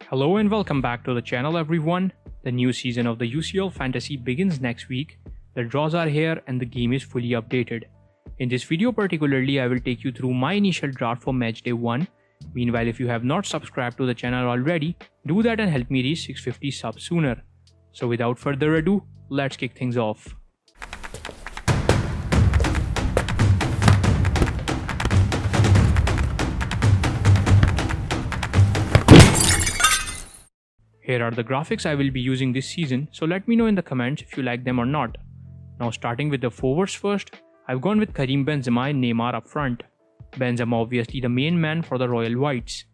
Hello and welcome back to the channel everyone. The new season of the UCL Fantasy begins next week. The draws are here and the game is fully updated. In this video particularly, I will take you through my initial draft for match day 1. Meanwhile, if you have not subscribed to the channel already, do that and help me reach 650 subs sooner. So without further ado, let's kick things off. Here are the graphics I will be using this season, so let me know in the comments if you like them or not. Now starting with the forwards first, I've gone with Karim Benzema and Neymar up front. Benzema obviously the main man for the Royal Whites.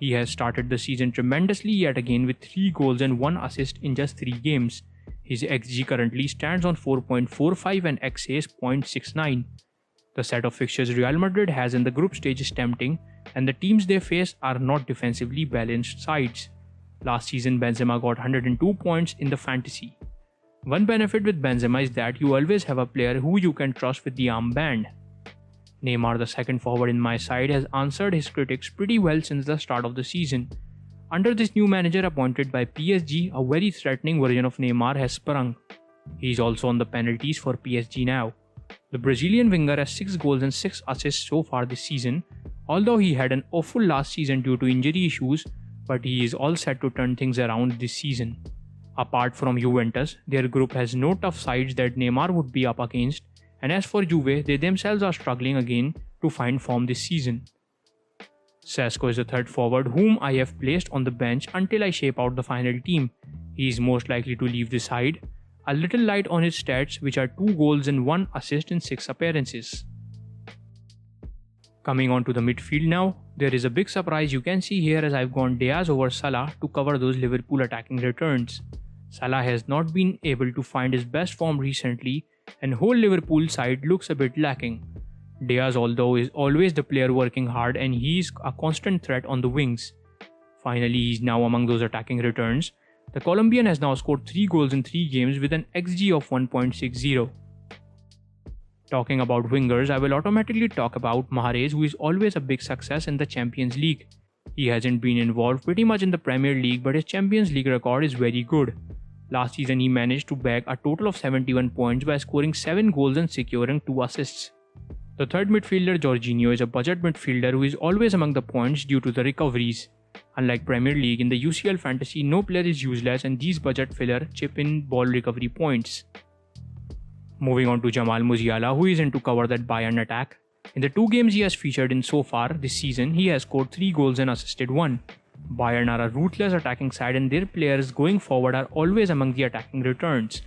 He has started the season tremendously yet again with 3 goals and 1 assist in just 3 games. His XG currently stands on 4.45 and XA is 0.69. The set of fixtures Real Madrid has in the group stage is tempting, and the teams they face are not defensively balanced sides. Last season, Benzema got 102 points in the fantasy. One benefit with Benzema is that you always have a player who you can trust with the armband. Neymar, the second forward in my side, has answered his critics pretty well since the start of the season. Under this new manager appointed by PSG, a very threatening version of Neymar has sprung. He is also on the penalties for PSG now. The Brazilian winger has 6 goals and 6 assists so far this season, although he had an awful last season due to injury issues, but he is all set to turn things around this season. Apart from Juventus, their group has no tough sides that Neymar would be up against, and as for Juve, they themselves are struggling again to find form this season. Sesko is the third forward whom I have placed on the bench until I shape out the final team. He is most likely to leave the side. A little light on his stats, which are 2 goals and 1 assist in 6 appearances. Coming on to the midfield now, there is a big surprise you can see here as I've gone Diaz over Salah to cover those Liverpool attacking returns. Salah has not been able to find his best form recently and whole Liverpool side looks a bit lacking. Diaz although is always the player working hard and he is a constant threat on the wings. Finally, he is now among those attacking returns. The Colombian has now scored 3 goals in 3 games with an XG of 1.60. Talking about wingers, I will automatically talk about Mahrez, who is always a big success in the Champions League. He hasn't been involved pretty much in the Premier League, but his Champions League record is very good. Last season he managed to bag a total of 71 points by scoring 7 goals and securing 2 assists. The third midfielder, Jorginho, is a budget midfielder who is always among the points due to the recoveries. Unlike Premier League, in the UCL Fantasy no player is useless and these budget filler chip in ball recovery points. Moving on to Jamal Musiala, who is in to cover that Bayern attack. In the 2 games he has featured in so far this season, he has scored 3 goals and assisted 1. Bayern are a ruthless attacking side and their players going forward are always among the attacking returns.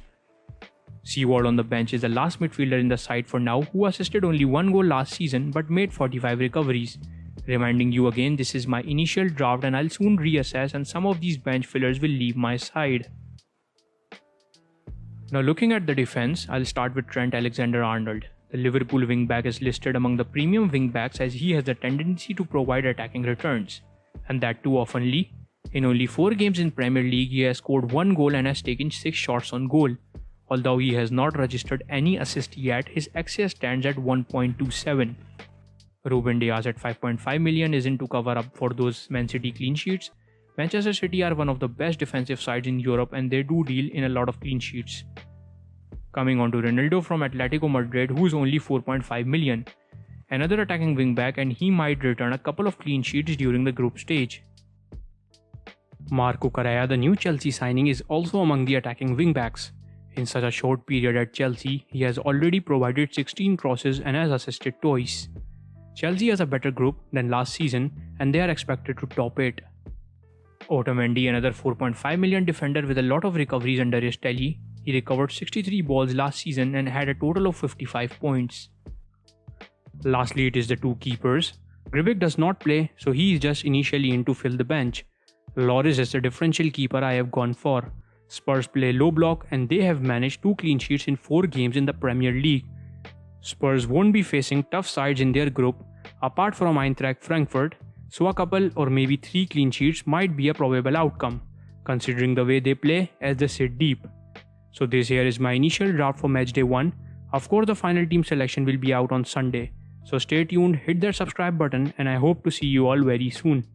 Seaward on the bench is the last midfielder in the side for now, who assisted only 1 goal last season but made 45 recoveries. Reminding you again, this is my initial draft and I'll soon reassess and some of these bench fillers will leave my side. Now looking at the defense, I'll start with Trent Alexander-Arnold. The Liverpool wingback is listed among the premium wingbacks as he has the tendency to provide attacking returns. And that too oftenly. In only 4 games in Premier League, he has scored 1 goal and has taken 6 shots on goal. Although he has not registered any assist yet, his XA stands at 1.27. Ruben Diaz at 5.5 million is in to cover up for those Man City clean sheets. Manchester City are one of the best defensive sides in Europe and they do deal in a lot of clean sheets. Coming on to Ronaldo from Atletico Madrid, who is only 4.5 million. Another attacking wingback and he might return a couple of clean sheets during the group stage. Marco Correa, the new Chelsea signing, is also among the attacking wingbacks. In such a short period at Chelsea, he has already provided 16 crosses and has assisted twice. Chelsea has a better group than last season and they are expected to top it. Otamendi, another 4.5 million defender with a lot of recoveries under his telly. He recovered 63 balls last season and had a total of 55 points. Lastly, it is the 2 keepers. Gribic does not play, so he is just initially in to fill the bench. Lloris is the differential keeper I have gone for. Spurs play low block and they have managed 2 clean sheets in 4 games in the Premier League. Spurs won't be facing tough sides in their group apart from Eintracht Frankfurt, so a couple or maybe 3 clean sheets might be a probable outcome, considering the way they play as they sit deep. So this here is my initial draft for match day 1. Of course the final team selection will be out on Sunday. So stay tuned, hit that subscribe button and I hope to see you all very soon.